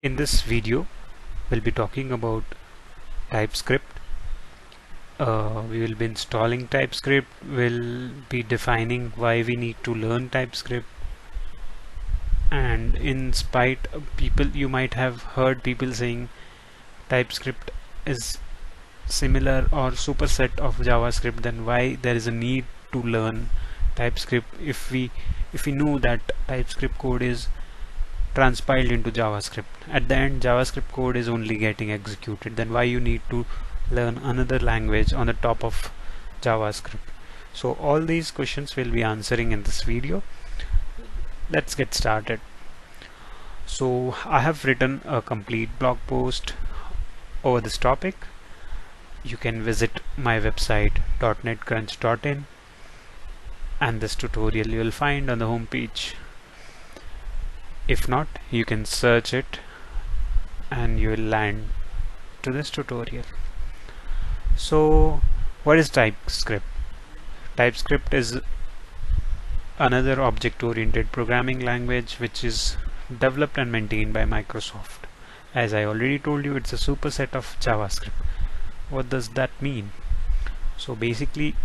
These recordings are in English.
In this video, we'll be talking about TypeScript. We will be installing TypeScript. We'll be defining why we need to learn TypeScript. And in spite of people, you might have heard people saying TypeScript is similar or superset of JavaScript. Then why there is a need to learn TypeScript if we know that TypeScript code is transpiled into JavaScript. At the end, JavaScript code is only getting executed. Then why you need to learn another language on the top of JavaScript? So all these questions we'll be answering in this video. Let's get started. So I have written a complete blog post over this topic. You can visit my website DotNetCrunch.in, and this tutorial you will find on the home page. If not, you can search it and you will land to this tutorial. So what is TypeScript? TypeScript is another object-oriented programming language which is developed and maintained by Microsoft. As I already told you, it's a superset of JavaScript. What does that mean? So basically,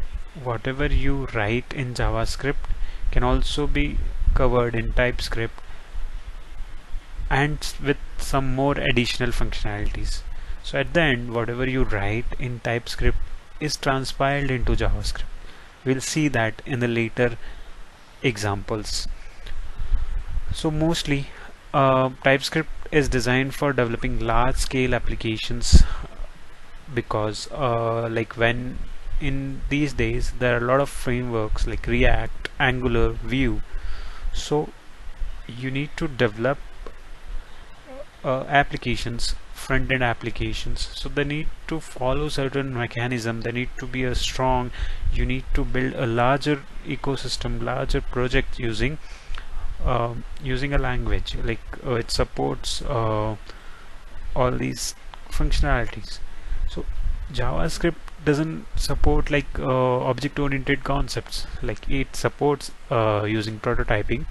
whatever you write in JavaScript can also be covered in TypeScript, and with some more additional functionalities. So at the end, whatever you write in TypeScript is transpiled into JavaScript. We'll see that in the later examples. So mostly TypeScript is designed for developing large-scale applications because like when in these days there are a lot of frameworks like React, Angular, Vue. So you need to develop applications, front-end applications, so they need to follow certain mechanism. They need to be a strong, you need to build a larger ecosystem, larger project using a language like it supports all these functionalities. So JavaScript doesn't support like object-oriented concepts. Like it supports using prototyping,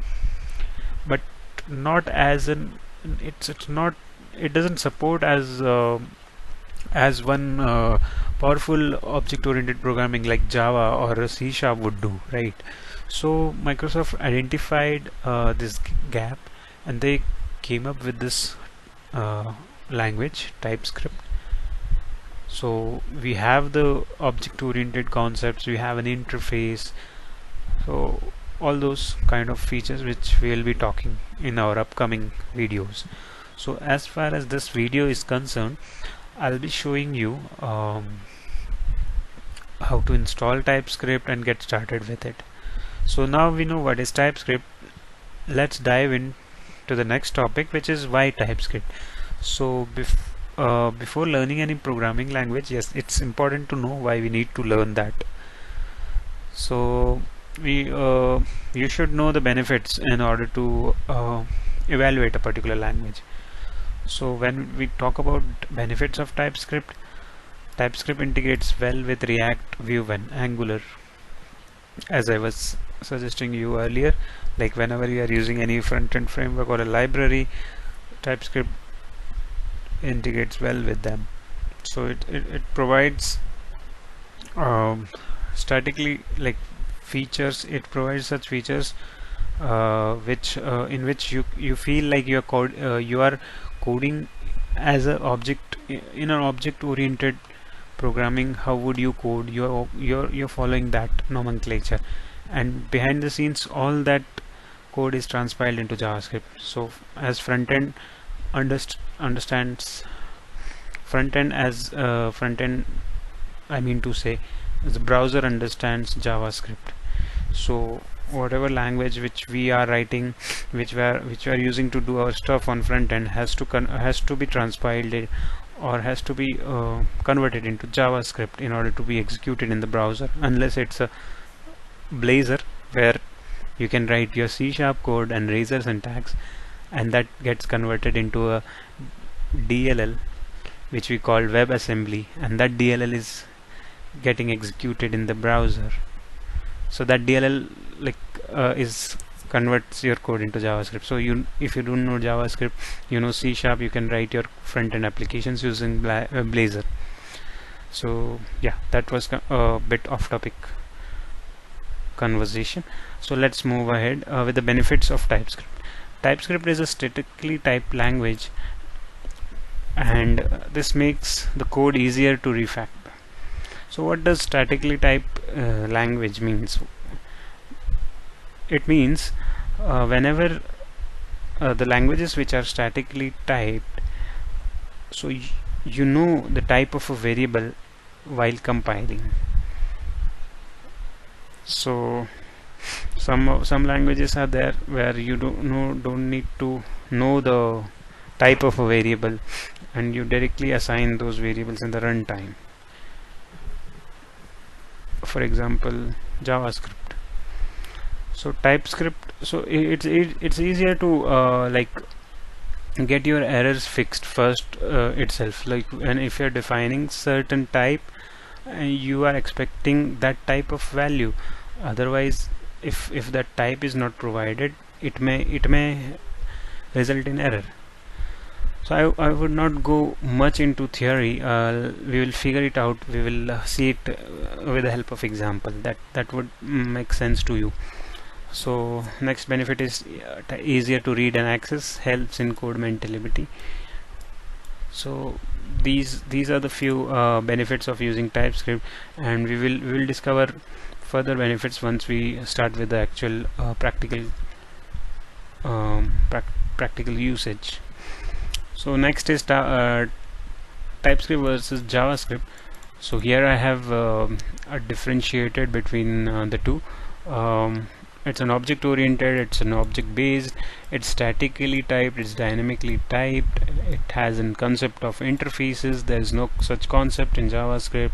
but not as an it doesn't support as one powerful object-oriented programming like Java or C# would do, right? So Microsoft identified this gap, and they came up with this language, TypeScript. So we have the object-oriented concepts, we have an interface, so all those kind of features which we will be talking in our upcoming videos. So as far as this video is concerned, I'll be showing you how to install TypeScript and get started with it. So now we know what is TypeScript. Let's dive into the next topic, which is why TypeScript. So before learning any programming language, yes, it's important to know why we need to learn that. So you should know the benefits in order to evaluate a particular language. So when we talk about benefits of TypeScript, TypeScript integrates well with React, Vue, and Angular. As I was suggesting you earlier, like whenever you are using any front-end framework or a library, TypeScript integrates well with them. So it provides statically like features. It provides such features which in which you feel like you are coding as an object in an object-oriented programming. How would you code? You're following that nomenclature, and behind the scenes all that code is transpiled into JavaScript. So as front-end understands front-end as front-end, I mean to say the browser understands JavaScript. So whatever language which we are writing, which we are using to do our stuff on front end has to be transpiled or has to be converted into JavaScript in order to be executed in the browser, unless it's a Blazor where you can write your C# code and Razor syntax, and that gets converted into a DLL which we call WebAssembly, and that DLL is getting executed in the browser. So that DLL like is converts your code into JavaScript. So if you don't know JavaScript, you know C#, you can write your front-end applications using Blazor. So yeah, that was a bit off-topic conversation. So let's move ahead with the benefits of TypeScript. TypeScript is a statically typed language, and this makes the code easier to refactor. So what does statically typed language means? It means whenever the languages which are statically typed, so you know the type of a variable while compiling. So some languages are there where you don't need to know the type of a variable, and you directly assign those variables in the runtime. For example, JavaScript. So TypeScript, so it's easier to like get your errors fixed first itself. Like, and if you're defining certain type, you are expecting that type of value. Otherwise, if that type is not provided, it may result in error. So I would not go much into theory. We will figure it out. We will see it with the help of example. That would make sense to you. So next benefit is easier to read and access, helps in code maintainability. So these are the few benefits of using TypeScript, and we will discover further benefits once we start with the actual practical usage. So next is TypeScript versus JavaScript. So here I have differentiated between the two. It's an object oriented, it's an object based, it's statically typed, it's dynamically typed, it has a concept of interfaces. There is no such concept in JavaScript.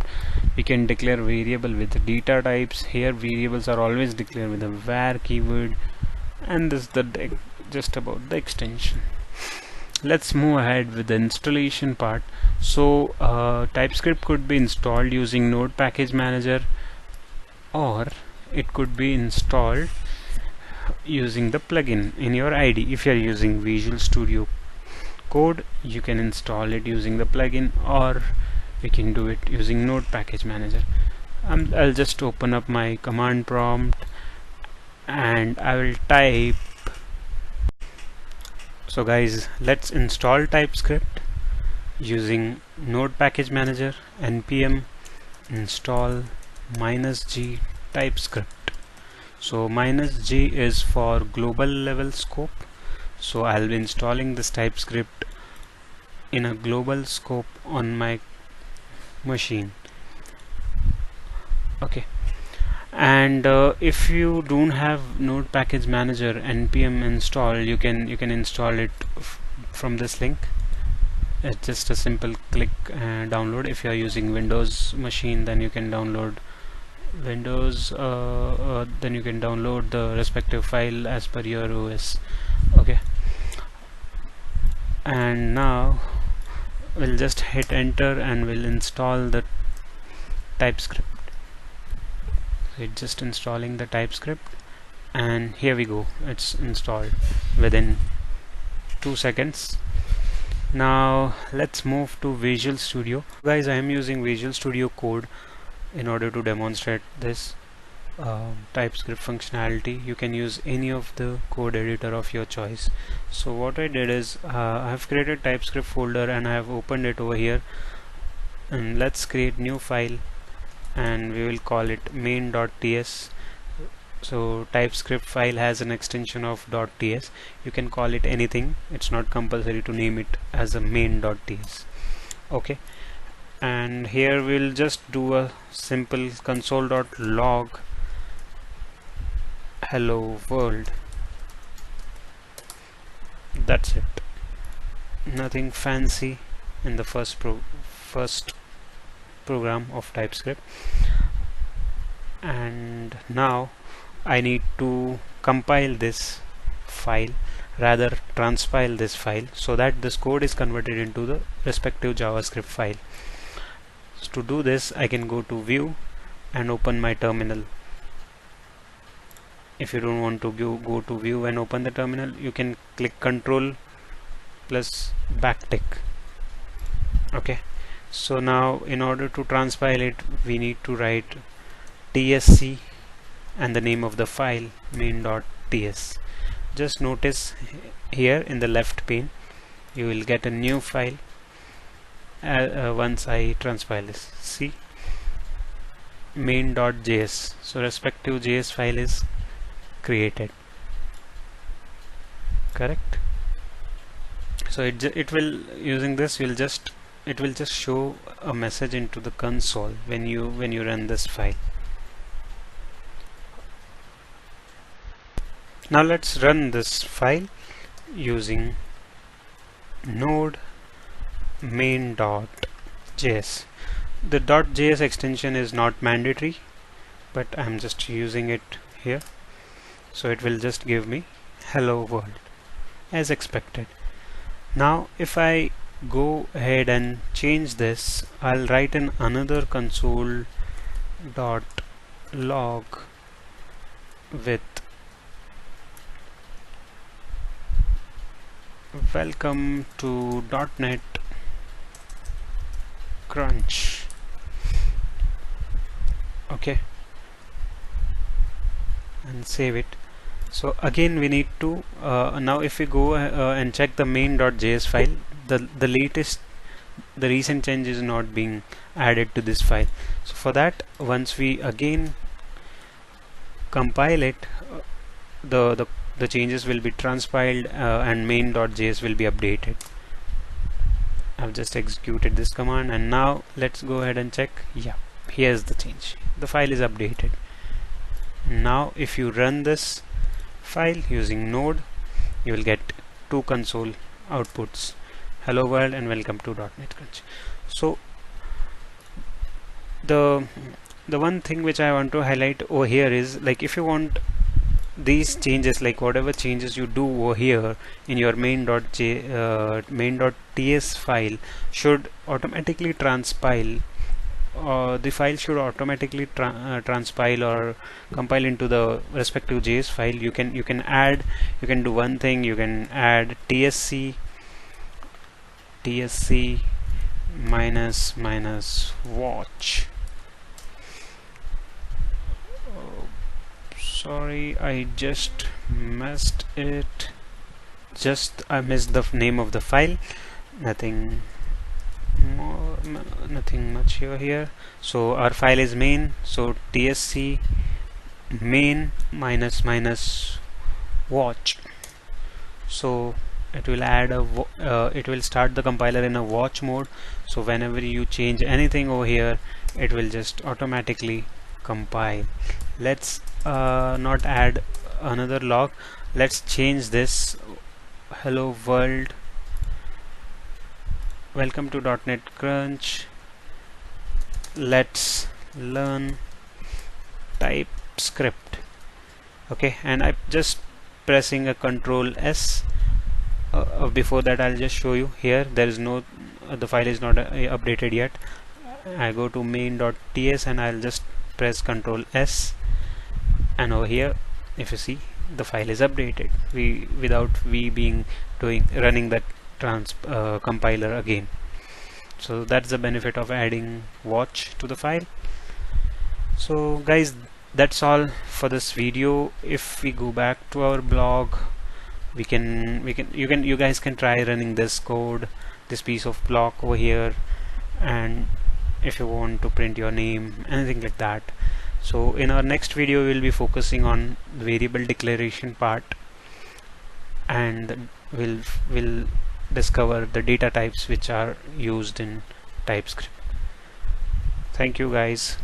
We can declare variable with data types. Here variables are always declared with a var keyword, and this is just about the extension. Let's move ahead with the installation part. So TypeScript could be installed using Node Package Manager, or it could be installed using the plugin in your IDE. If you are using Visual Studio Code, you can install it using the plugin, or we can do it using Node Package Manager. I'll just open up my command prompt and I will type. So guys, let's install TypeScript using Node Package Manager. Npm install -g TypeScript. So -g is for global level scope. So I'll be installing this TypeScript in a global scope on my machine. Okay. And if you don't have Node Package Manager npm install, you can install it from this link. It's just a simple click and download. If you are using Windows machine, then you can download Windows, then you can download the respective file as per your OS. Okay, and now we'll just hit enter and we'll install the TypeScript. So it's just installing the TypeScript, and here we go, it's installed within 2 seconds. Now let's move to Visual Studio. Guys, I am using Visual Studio Code in order to demonstrate this TypeScript functionality. You can use any of the code editor of your choice. So what I did is I have created TypeScript folder and I have opened it over here, and let's create new file and we will call it main.ts. So TypeScript file has an extension of .ts. You can call it anything, it's not compulsory to name it as a main.ts. okay, and here we'll just do a simple console.log hello world. That's it, nothing fancy in the first program of TypeScript. And now I need to compile this file, rather transpile this file, so that this code is converted into the respective JavaScript file. So to do this, I can go to view and open my terminal. if you don't want to go to view and open the terminal, you can click Control plus backtick. Okay, so now in order to transpile it, we need to write tsc and the name of the file main.ts. Just notice here in the left pane you will get a new file once I transpile this. See, main.js. so respective JS file is created, correct? So it will, using this, it will just show a message into the console when you run this file. Now let's run this file using node main.js. The .js extension is not mandatory, but I'm just using it here, so it will just give me hello world as expected. Now if I go ahead and change this, I'll write in another console dot log with welcome to DotNetCrunch. Okay, and save it. So again we need to now if we go and check the main.js file, the recent change is not being added to this file. So for that, once we again compile it, the changes will be transpiled and main.js will be updated. I've just executed this command, and now let's go ahead and check. Yeah, here's the change. The file is updated. Now if you run this file using node, you will get two console outputs, hello world and welcome to DotNetCrunch. So the one thing which I want to highlight over here is, like, if you want these changes, like whatever changes you do over here in your main.ts file should automatically transpile, the file should automatically transpile or compile into the respective JS file. You can do one thing. You can add tsc minus watch. Sorry, I just messed it. I missed the name of the file. Nothing much here. So our file is main. So tsc main minus watch. So it will add it will start the compiler in a watch mode. So whenever you change anything over here, it will just automatically compile. Let's not add another log. Let's change this hello world welcome to DotNetCrunch. Let's learn TypeScript. Okay, and I'm just pressing a Control S. Before that, I'll just show you here. There is no the file is not updated yet. I go to main.ts and I'll just press Control S, and over here, if you see, the file is updated without running that compiler again. So that's the benefit of adding watch to the file. So guys, that's all for this video. If we go back to our blog, you guys can try running this code, this piece of block over here, and if you want to print your name, anything like that. So in our next video, we'll be focusing on variable declaration part, and we'll discover the data types which are used in TypeScript. Thank you guys.